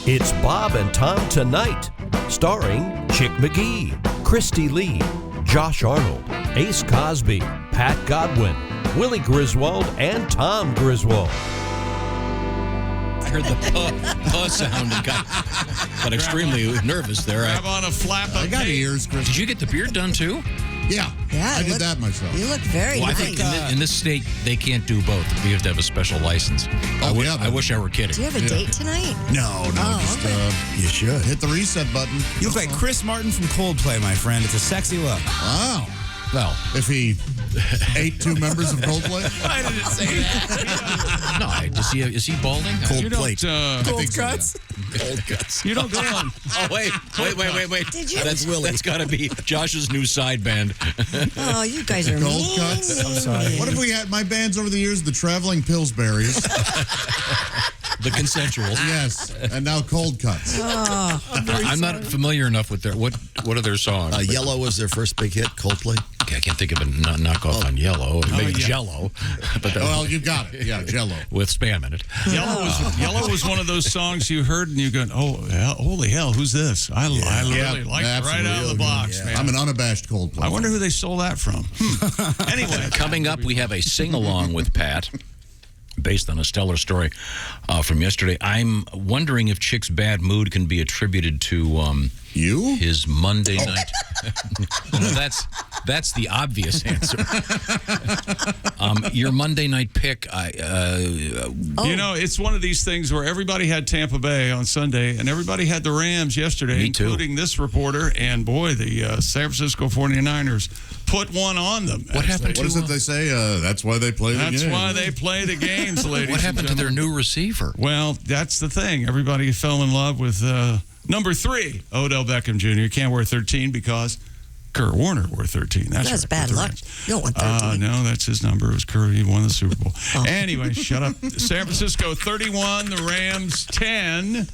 It's Bob and Tom Tonight, starring Chick McGee, Christy Lee, Josh Arnold, Ace Cosby, Pat Godwin, Willie Griswold, and Tom Griswold. I heard the puh sound and got extremely nervous there. Grab on a flap of I got ears, Chris. Did you get the beard done too? Yeah, I did that myself. You look very Well, I nice. think in this state, they can't do both. We have to have a special license. I wish I were kidding. Do you have a date tonight? No, You should. hit the reset button. You look like Chris Martin from Coldplay, my friend. It's a sexy look. Wow. Well, If he ate 2 members of Coldplay? I didn't say that. no, is he balding? You don't, Cold cuts? Cold cuts. you don't go on. Oh, wait. Did you? That's got to be Josh's new side band. Oh, you guys are Cold mean. cuts? I'm sorry. What if we had my bands over the years, the Traveling Pillsburies? The consensuals. Yes, and now Cold Cuts. I'm not familiar enough with their what are their songs? Yellow was their first big hit, Coldplay. Okay, I can't think of a knockoff on Yellow. Maybe yeah. Jello, but Well, you got it. Yeah, Jello. with Spam in it. Yellow was one of those songs you heard and you go, oh, holy hell, who's this? I really like it right out of the box, man. I'm an unabashed Coldplay. I wonder who they stole that from. Anyway. Coming up, we have a sing-along with Pat, based on a stellar story from yesterday. I'm wondering if Chick's bad mood can be attributed to You? his Monday night. No, that's the obvious answer. Your Monday night pick. You know, it's one of these things where everybody had Tampa Bay on Sunday and everybody had the Rams yesterday, Me too. including this reporter. And boy, the San Francisco 49ers put one on them. What happened What is it they say? That's why they play the game. That's why they play the games, ladies. What happened to and their gentlemen. new receiver? Well, that's the thing. Everybody fell in love with number 3, Odell Beckham Jr. You can't wear 13 because Kurt Warner wore 13. That's That's right, bad with the luck. Rams. You don't want 13. No, that's his number. It was Kurt. He won the Super Bowl. Anyway, shut up. San Francisco 31, the Rams 10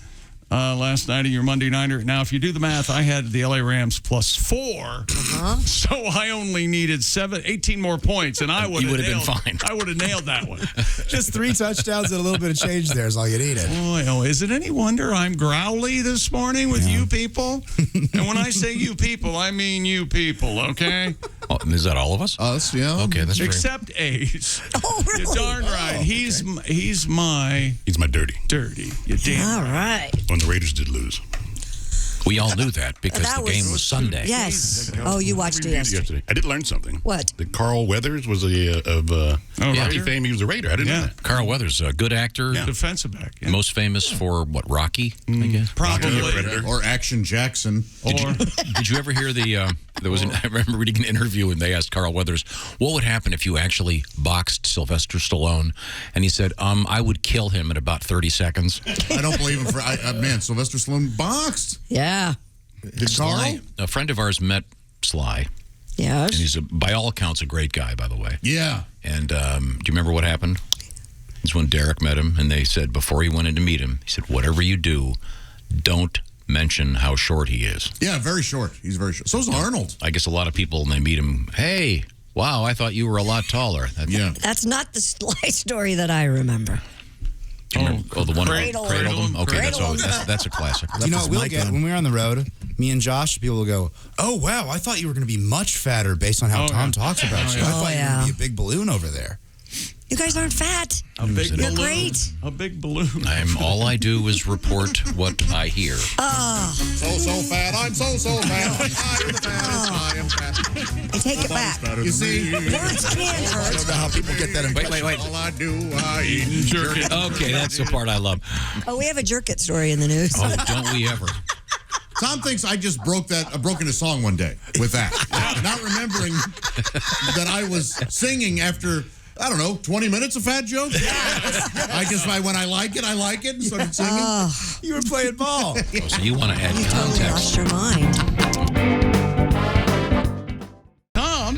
last night in your Monday Nighter. Now, if you do the math, I had the LA Rams plus 4. So I only needed 18 more points, and I would have been fine. I would have nailed that one. Just 3 touchdowns and a little bit of change there is all you needed. Boy, is it any wonder I'm growly this morning with you people? And when I say you people, I mean you people, okay? Oh, is that all of us? Us, yeah. Okay, that's Except Ace. Oh, really? You're darn right. He's my He's my dirty. dirty. You damn All right. When the Raiders did lose. We all knew that because That the game was- was Sunday. Yes. Oh, you watched it yesterday. I did learn something. What? That Carl Weathers was Raider? Rocky fame. He was a Raider. I didn't know that. Carl Weathers, a good actor. Defensive back. Yeah. Most famous for what? Rocky, I guess. Probably. Predator. Or Action Jackson. Or Did you ever hear the? I remember reading an interview and they asked Carl Weathers, "What would happen if you actually boxed Sylvester Stallone?" And he said, "I would kill him in about 30 seconds." I don't believe him. Man, Sylvester Stallone boxed. Yeah. Did Carl? Sly, a friend of ours met Sly, Yes. and he's by all accounts a great guy, by the way. Yeah. And do you remember what happened? It's when Derek met him, and they said before he went in to meet him, he said, "Whatever you do, don't mention how short he is." Yeah, very short. He's very short. So is Arnold. I guess a lot of people, when they meet him, hey, wow, I thought you were a lot taller. Yeah. That's not the Sly story that I remember. Do you remember? The one Cradle. cradled him? Okay, Cradle. that's a classic. You know was what we'll my get gun. when we're on the road? Me and Josh, people will go, "Oh wow, I thought you were going to be much fatter based on how Tom talks about you. I thought you were going to be a big balloon over there." You guys aren't fat. a big You're balloon. great. A big balloon. All I do is report what I hear. Oh, So fat. I'm so fat. I am fat. I am fat. I take it back. You see? Words can I hurt. don't know how people get that impression. Wait. All I do, I eat. Jerk it. Okay, that's the part I love. Oh, we have a jerk it story in the news. Oh, don't we ever? Tom thinks I just broke into song one day with that. Not remembering that I was singing after, I don't know, 20 minutes of fat joke? When I like it, and started singing. You were playing ball. Oh, so you want to add You totally context. lost your mind. Tom,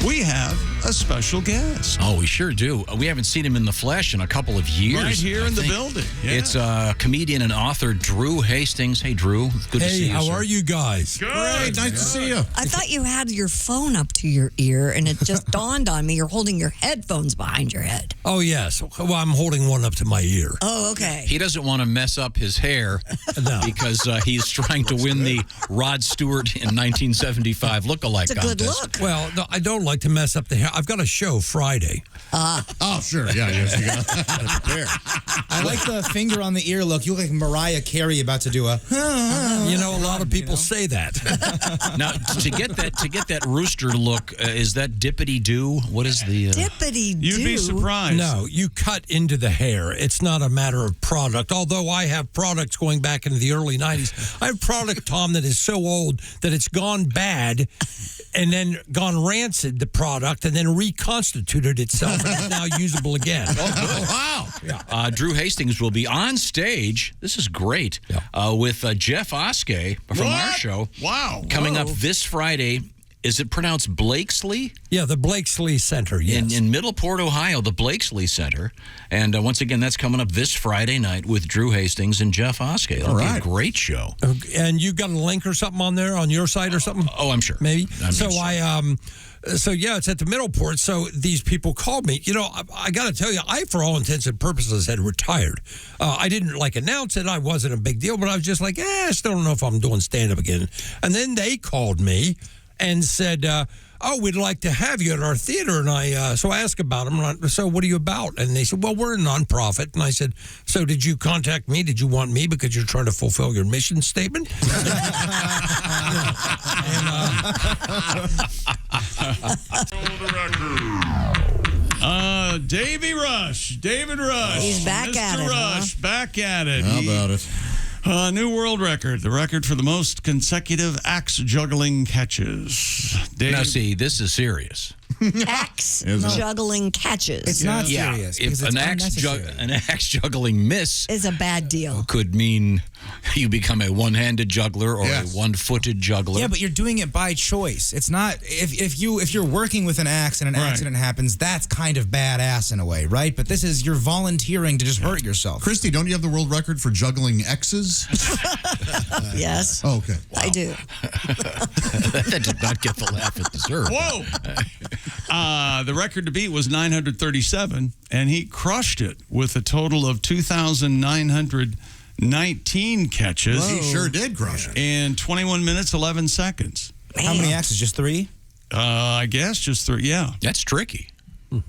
we have a special guest. Oh, we sure do. We haven't seen him in the flesh in a couple of years. Right here in the building. Yeah. It's comedian and author Drew Hastings. Hey, Drew. Good to see you. How sir. are you guys? Good. Great, nice to see you. I thought you had your phone up to your ear, and it just dawned on me you're holding your headphones behind your head. Oh, yes. Well, I'm holding one up to my ear. Oh, okay. He doesn't want to mess up his hair because he's trying to win the Rod Stewart in 1975 lookalike It's a contest. good look. Well, no, I don't like to mess up the hair. I've got a show Friday. Oh, sure. Yeah, yes, you got to prepare. I like the finger on the ear look. You look like Mariah Carey about to do a. You know, a lot of people say that. Now, to get that rooster look, is that dippity do? What is the Dippity doo. You'd be surprised. No, you cut into the hair. It's not a matter of product. Although I have products going back into the early 90s. I have product, Tom, that is so old that it's gone bad and then gone rancid, the product, and then reconstituted itself and is now usable again. Wow. Yeah. Drew Hastings will be on stage. This is great. With Jeff Oskey from our show. Wow. Coming up this Friday. Is it pronounced Blakesley? Yeah, the Blakesley Center, yes. In Middleport, Ohio, the Blakesley Center. And once again, that's coming up this Friday night with Drew Hastings and Jeff Oskey. It'll be a great show. And you got a link or something on there, on your site or something? Oh, I'm sure. Maybe. Sure. So yeah, it's at the Middleport. So these people called me. You know, I got to tell you, I, for all intents and purposes, had retired. I didn't announce it. I wasn't a big deal, but I was just like, I still don't know if I'm doing stand-up again. And then they called me and said, we'd like to have you at our theater. And so I asked about them. So what are you about? And they said, well, we're a nonprofit. And I said, so did you contact me? Did you want me because you're trying to fulfill your mission statement? David Rush. He's back Mr. at it, Rush, back at it. How about it? New world record. The record for the most consecutive axe juggling catches. Now, see, this is serious. Axe juggling catches. It's not serious. If an axe juggling miss is a bad deal. Could mean you become a one-handed juggler or a one-footed juggler. Yeah, but you're doing it by choice. It's not if you're working with an axe and an accident happens, that's kind of badass in a way, right? But this is you're volunteering to just hurt yourself. Christy, don't you have the world record for juggling X's? Yes. Oh, okay. Wow. I do. That did not get the laugh it deserved. Whoa! The record to beat was 937, and he crushed it with a total of 2,919 catches. Whoa. He sure did crush it. In 21 minutes, 11 seconds. Man. How many axes? Just 3? I guess just 3, yeah. That's tricky.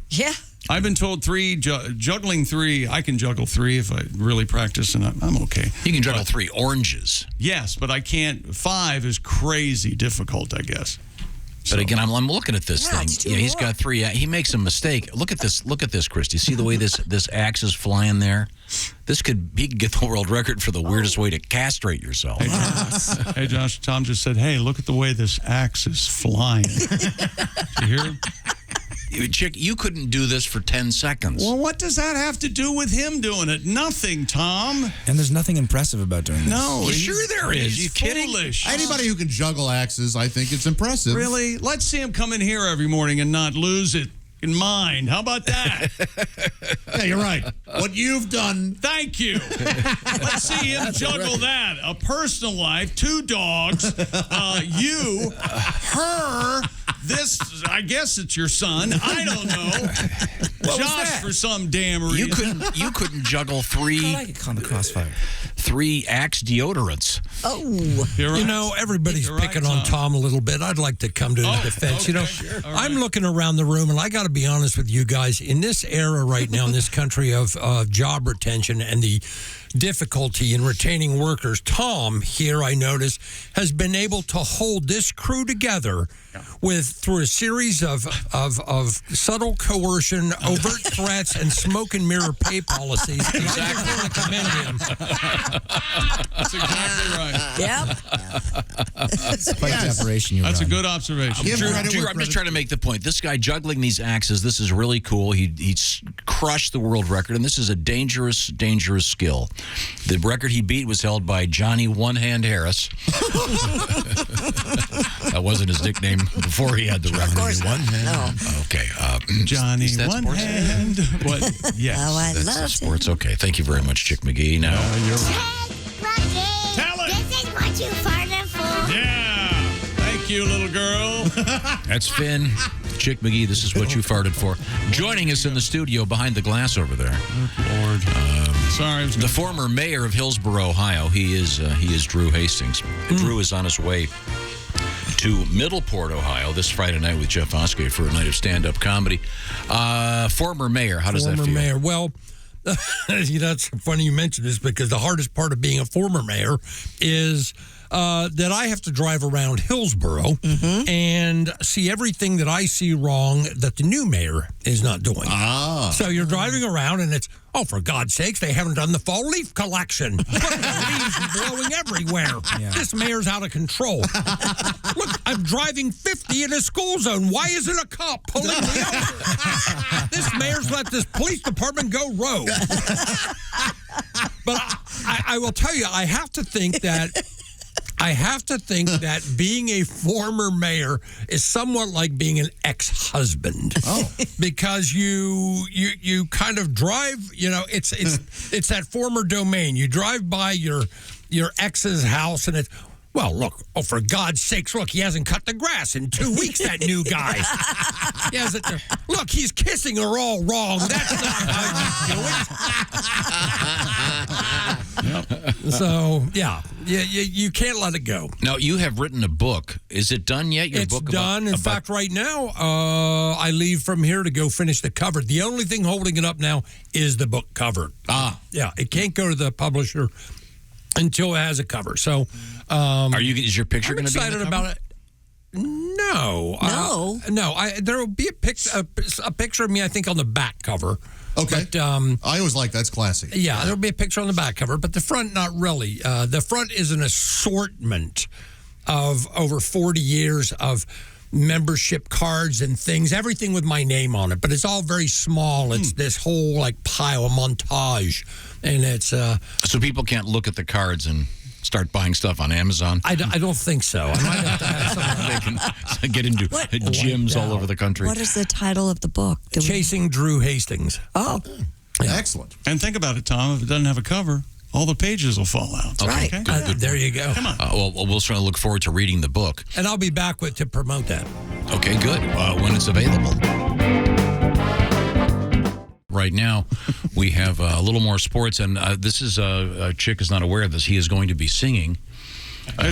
Yeah. I've been told 3, juggling 3, I can juggle 3 if I really practice, and I'm okay. You can juggle 3 oranges. Yes, but I can't. 5 is crazy difficult, I guess. But again, I'm looking at this thing. Yeah, he's got 3. He makes a mistake. Look at this, Christy. See the way this axe is flying there? He could get the world record for the weirdest way to castrate yourself. Hey, Josh, Tom just said, hey, look at the way this axe is flying. Did you hear him? Chick, you couldn't do this for 10 seconds. Well, what does that have to do with him doing it? Nothing, Tom. And there's nothing impressive about doing this. No. Sure there is. You kidding? Foolish. Anybody who can juggle axes, I think it's impressive. Really? Let's see him come in here every morning and not lose it in mind. How about that? Yeah, you're right. What you've done. Thank you. Let's see him juggle that. A personal life, 2 dogs, you, her, this, I guess it's your son. I don't know. Josh, for some damn reason. You couldn't juggle 3. I get caught in the crossfire. 3 Axe deodorants. Oh. You're right. You know, everybody's You're right, picking on Tom a little bit. I'd like to come to his defense. Okay. You know, Sure. I'm looking around the room, and I got to be honest with you guys. In this era right now, in this country of job retention and the difficulty in retaining workers, Tom here, I notice, has been able to hold this crew together through a series of subtle coercion, overt threats, and smoke and mirror pay policies. Exactly. I commend him. That's exactly right. Yep. It's quite the operation. That's a good observation. Drew, I'm just trying to make the point. This guy juggling these axes says this is really cool. He's crushed the world record, and this is a dangerous, dangerous skill. The record he beat was held by Johnny One Hand Harris. That wasn't his nickname before he had the record. Of course not. No. Okay. Johnny is that One sports? Hand. What? Yes. Oh, I That's love sports. Okay. Thank you very much, Chick McGee. Now, Tell it. This is what you farted for. Yeah. Thank you, little girl. that's Finn. Chick McGee, this is what you farted for. Joining us in the studio behind the glass over there. Lord. Sorry. The former mayor of Hillsborough, Ohio. He is Drew Hastings. Drew is on his way to Middleport, Ohio, this Friday night with Jeff Oskey for a night of stand-up comedy. Former mayor, how does that feel? Former mayor. Well, it's funny you mentioned this because the hardest part of being a former mayor is that I have to drive around Hillsborough and see everything that I see wrong that the new mayor is not doing. So you're driving around and it's, oh, for God's sakes, they haven't done the fall leaf collection. Look, the leaves are blowing everywhere. Yeah. This mayor's out of control. Look, I'm driving 50 in a school zone. Why isn't a cop pulling me over? This mayor's let this police department go rogue. But I will tell you, I have to think that being a former mayor is somewhat like being an ex-husband. Oh. Because you kind of drive, it's that former domain. You drive by your ex's house and it's, well, look, oh, for God's sakes, look, he hasn't cut the grass in 2 weeks, that new guy. Look, he's kissing her all wrong. That's not how you do it. So, yeah, you can't let it go. Now, you have written a book. Is it done yet? Your it's book done. In fact, right now, I leave from here to go finish the cover. The only thing holding it up now is the book cover. Yeah, it can't go to the publisher until it has a cover. So, is your picture going to be on the cover? About it. No. No. There will be a picture of me, I think, on the back cover. Okay. But, I always like that's classy. Yeah, there'll be a picture on the back cover, but the front, not really. The front is an assortment of over 40 years of membership cards and things, everything with my name on it, but it's all very small. It's this whole pile of montage, and it's so people can't look at the cards and start buying stuff on Amazon. I don't think so. I might have to have something. They can get into gyms all over the country. What is the title of the book? Chasing Drew Hastings. Oh, yeah. Excellent. And think about it, Tom. If it doesn't have a cover, all the pages will fall out. Right. Okay. Good. There you go. Come on. Well, we'll certainly look forward to reading the book. And I'll be back to promote that. Okay, good. When it's available. Right now, we have a little more sports, and this is Chick is not aware of this. He is going to be singing.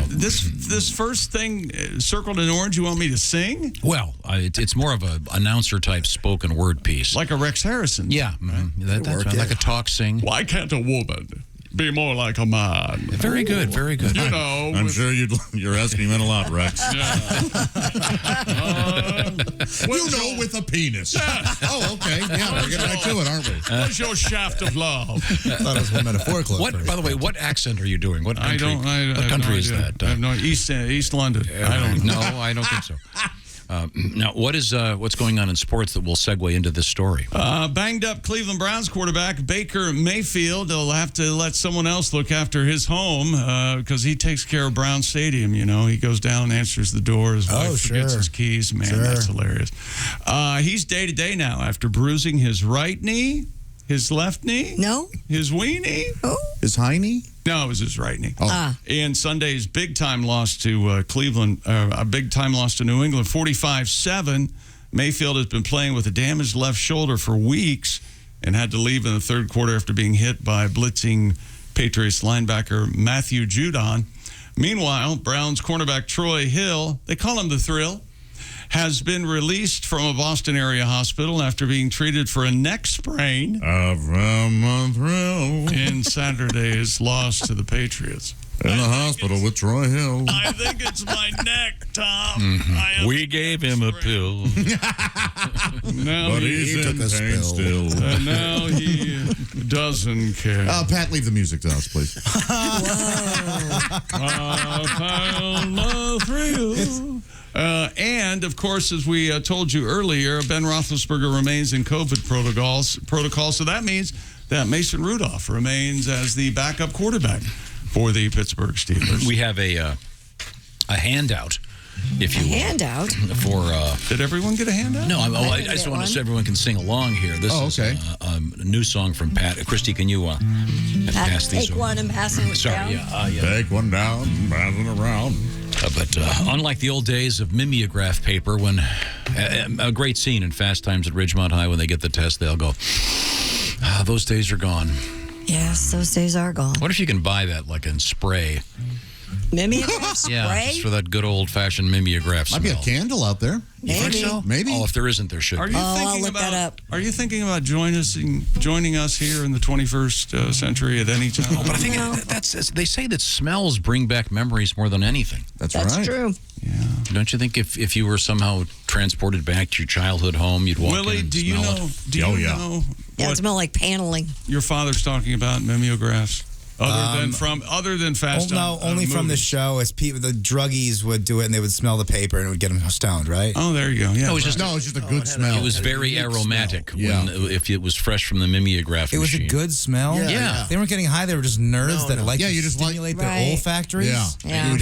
This first thing circled in orange, you want me to sing? Well, it's more of a announcer type spoken word piece, like a Rex Harrison. Yeah, that's right. Like a talk sing. Why can't a woman be more like a man? Very good, very good. You know, I'm sure you're asking him a lot, Rex. With a penis. Oh, okay. Yeah, we're getting right to it, aren't we? What's your shaft of love? I thought it was one metaphorical. By the way, what accent are you doing? What country? What country is that? I have no East London. I don't know. No, I don't think so. Now, what's going on in sports that will segue into this story? Banged up Cleveland Browns quarterback Baker Mayfield. They'll have to let someone else look after his home because he takes care of Brown Stadium. You know, he goes down and answers the door. His wife forgets his keys. Man, that's hilarious. He's day to day now after bruising his right knee, his left knee, his weenie, his high knee. No, it was his right knee. Oh. And Sunday's big-time loss to Cleveland, a big-time loss to New England, 45-7. Mayfield has been playing with a damaged left shoulder for weeks and had to leave in the third quarter after being hit by blitzing Patriots linebacker Matthew Judon. Meanwhile, Browns cornerback Troy Hill, they call him the Thrill, has been released from a Boston area hospital after being treated for a neck sprain in Saturday's loss to the Patriots. In the hospital with Troy Hill. I think it's my neck, Tom. We gave him a pill. Now but he took a spill. Still. And now he doesn't care. Pat, leave the music to us, please. I found my thrill And, of course, as we told you earlier, Ben Roethlisberger remains in COVID protocol. So that means that Mason Rudolph remains as the backup quarterback for the Pittsburgh Steelers. We have a handout, if you will. Handout? For, Did everyone get a handout? No, I just want to say everyone can sing along here. This is a new song from Pat. Christy, can you pass these? Take one and pass it Sorry, down. Take one down, pass it around. But unlike the old days of mimeograph paper, when a great scene in Fast Times at Ridgemont High, when they get the test, they'll go, those days are gone. Yes, those days are gone. What if you can buy that like in spray? Mimeograph spray? Yeah, just for that good old-fashioned mimeograph smell. Might be a candle out there. You think so? Maybe. Oh, if there isn't, there should be. I'll look that up. Are you thinking about joining us here in the 21st century at any time? But I think they say that smells bring back memories more than anything. That's right. True. Yeah. Don't you think if you were somehow transported back to your childhood home, you'd walk Willie, in and do you smell know? it? Do you know Yeah, it what smells like paneling. your father's talking about mimeographs? Other than Fast Times. No, only from the show. It's people, the druggies would do it, and they would smell the paper, and it would get them stoned, right? Oh, there you go. Yeah. No, it's just a good smell. It was very aromatic Yeah. if it was fresh from the mimeograph It was a machine. good smell. Yeah. They weren't getting high. They were just nerds that like to you just stimulate their Right. olfactories. Yeah.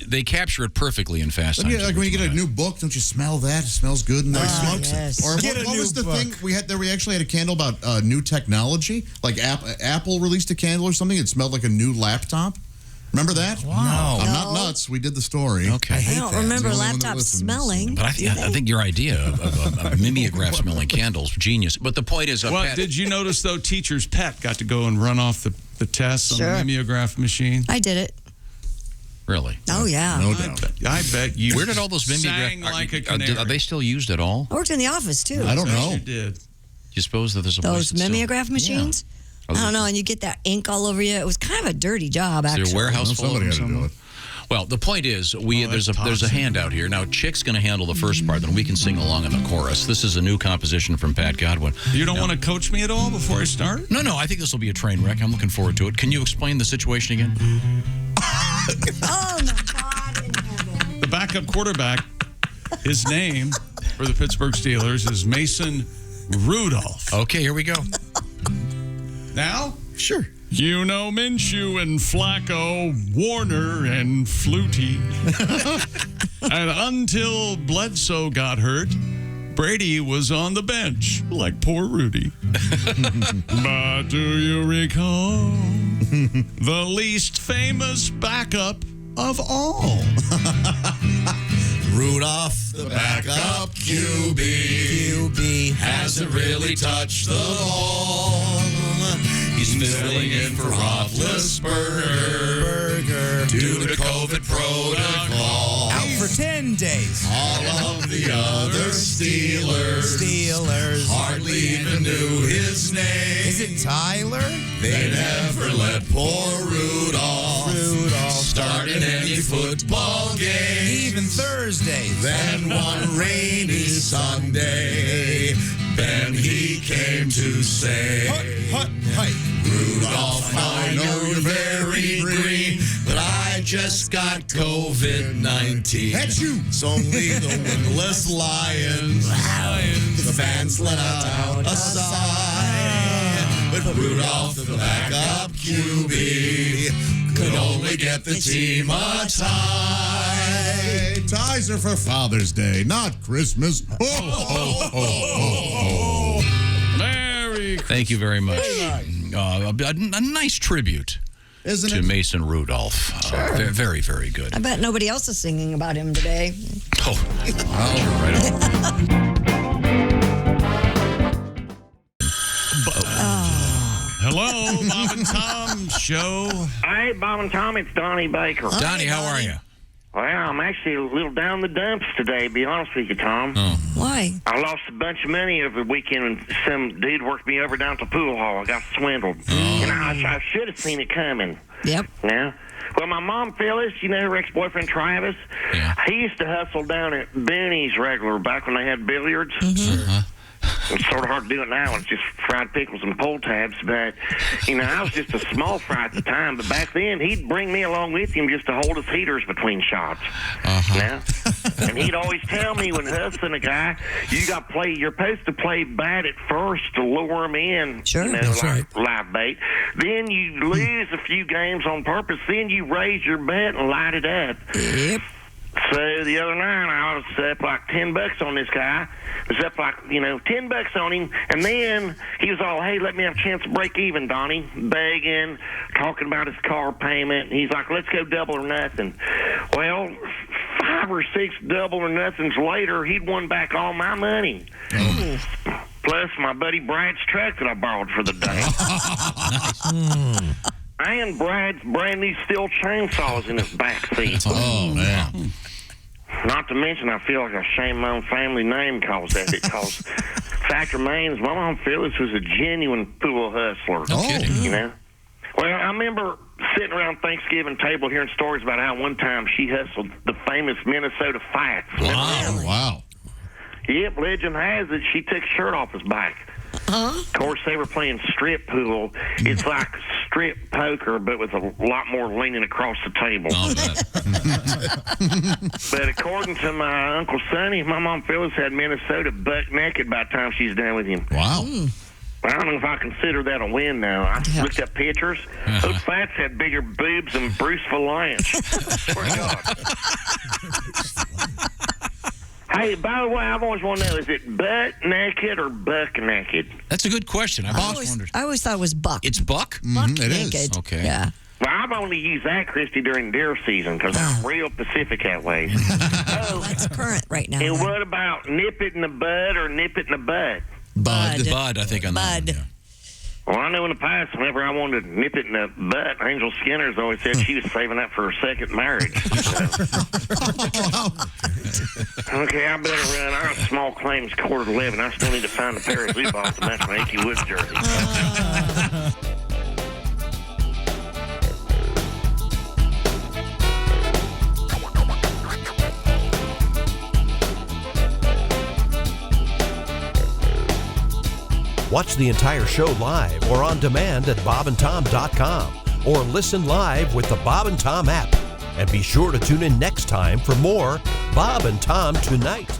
They capture it perfectly in Fast Times. Like when you get a new book, don't you smell that? It smells good in there. smokes it. Yes. Or what was the thing we had there? We actually had a candle about new technology. Like Apple released a candle or something. It smelled like a new laptop. Remember that? Wow. I'm not nuts. We did the story. Okay. I don't remember It's the only one that laptops listens. smelling. But I think your idea of mimeograph smelling candles, genius. But the point is, Well, Pat, did you notice, though, teacher's pet got to go and run off the tests on the mimeograph machine? I did it. really? Oh, yeah. No doubt. I bet you. Where did all those sang mimeograph like a canary. are they still used at all? I worked in the office, too. I don't Yes, know. you did. You suppose that there's a Those place that's mimeograph machines? I don't know, and you get that ink all over you. It was kind of a dirty job, Is there actually. a warehouse full Somebody of had them to do somewhere? it. Well, the point is, there's a toxic. handout here. Now, Chick's going to handle the first part, then we can sing along in the chorus. This is a new composition from Pat Godwin. You don't want to coach me at all before I start? No, I think this will be a train wreck. I'm looking forward to it. Can you explain the situation again? Oh, my God in heaven. The backup quarterback, his name for the Pittsburgh Steelers is Mason Rudolph. Okay, here we go. Now, Sure. you know Minshew and Flacco, Warner and Flutie. And until Bledsoe got hurt, Brady was on the bench, like poor Rudy. But do you recall the least famous backup of all? Rudolph, the backup QB, hasn't really touched the ball. He's filling in for Roethlisberger due to COVID protocol. Out for 10 days. All of the other Steelers hardly even knew his name. Is it Tyler? They never let poor Rudolph start in any football game. Even Thursdays. Then one rainy Sunday, then he came to say, Rudolph, I know you're very green, but I just got COVID-19. It's only the winless Lions. The fans let out a sigh. But Rudolph, the backup QB, could only get the team a tie. Ties are for Father's Day, not Christmas. Merry Thank you very much. A nice tribute Isn't to it? Mason Rudolph. Very, very good. I bet nobody else is singing about him today. Oh, you're right on. Hello, Bob and Tom show. Hey, Bob and Tom, it's Donnie Baker. Donnie, how are you? Well, I'm actually a little down the dumps today, to be honest with you, Tom. Why? I lost a bunch of money over the weekend when some dude worked me over down at the pool hall. I got swindled. And I should have seen it coming. Yep. Yeah. Well, my mom, Phyllis, you know her ex-boyfriend, Travis? Yeah. He used to hustle down at Booney's regular back when they had billiards. It's sort of hard to do it now. It's just fried pickles and pull tabs. But, I was just a small fry at the time. But back then, he'd bring me along with him just to hold his heaters between shots. Now, And he'd always tell me when hustling a guy, you're supposed to play bad at first to lure him in. Sure. That's right. Live bait. Then you lose a few games on purpose. Then you raise your bet and light it up. Yep. So the other night, I was up like $10 on this guy. I was up like, $10 on him. And then he was all, hey, let me have a chance to break even, Donnie. Begging, talking about his car payment. He's like, let's go double or nothing. Well, 5 or 6 double or nothings later, he'd won back all my money. Plus my buddy Brad's truck that I borrowed for the day. And Brad's brand new steel chainsaws in his back seat. Oh, man. Not to mention, I feel like I shame my own family name because of it. Because fact remains, my mom Phyllis was a genuine pool hustler. No kidding. Well, I remember sitting around Thanksgiving table hearing stories about how one time she hustled the famous Minnesota Fights. Wow. Wow. Yep, legend has it she took a shirt off his back. Of course, they were playing strip pool. It's like strip poker, but with a lot more leaning across the table. But according to my Uncle Sonny, my mom Phyllis had Minnesota buck naked by the time she's done with him. Wow. I don't know if I consider that a win now. I looked up pictures. Those Fats had bigger boobs than Bruce Valanche. Swear to God. Hey, by the way, I've always wanted to know, is it butt naked or buck naked? That's a good question. I've always wondered. I always thought it was buck. It's buck? Buck it is. naked. Okay. Yeah. Well, I've only used that, Christy, during deer season because I'm real Pacific that way. That's current right now. And what about nip it in the bud or nip it in the butt? Bud, I think on that one, yeah. Well, I know in the past, whenever I wanted to nip it in the butt, Angel Skinner's always said she was saving that for her second marriage. Okay, I better run. I got small claims 11:15. I still need to find a pair of zoo balls to match my Icky Woods jersey. Watch the entire show live or on demand at bobandtom.com or listen live with the Bob and Tom app. And be sure to tune in next time for more Bob and Tom Tonight.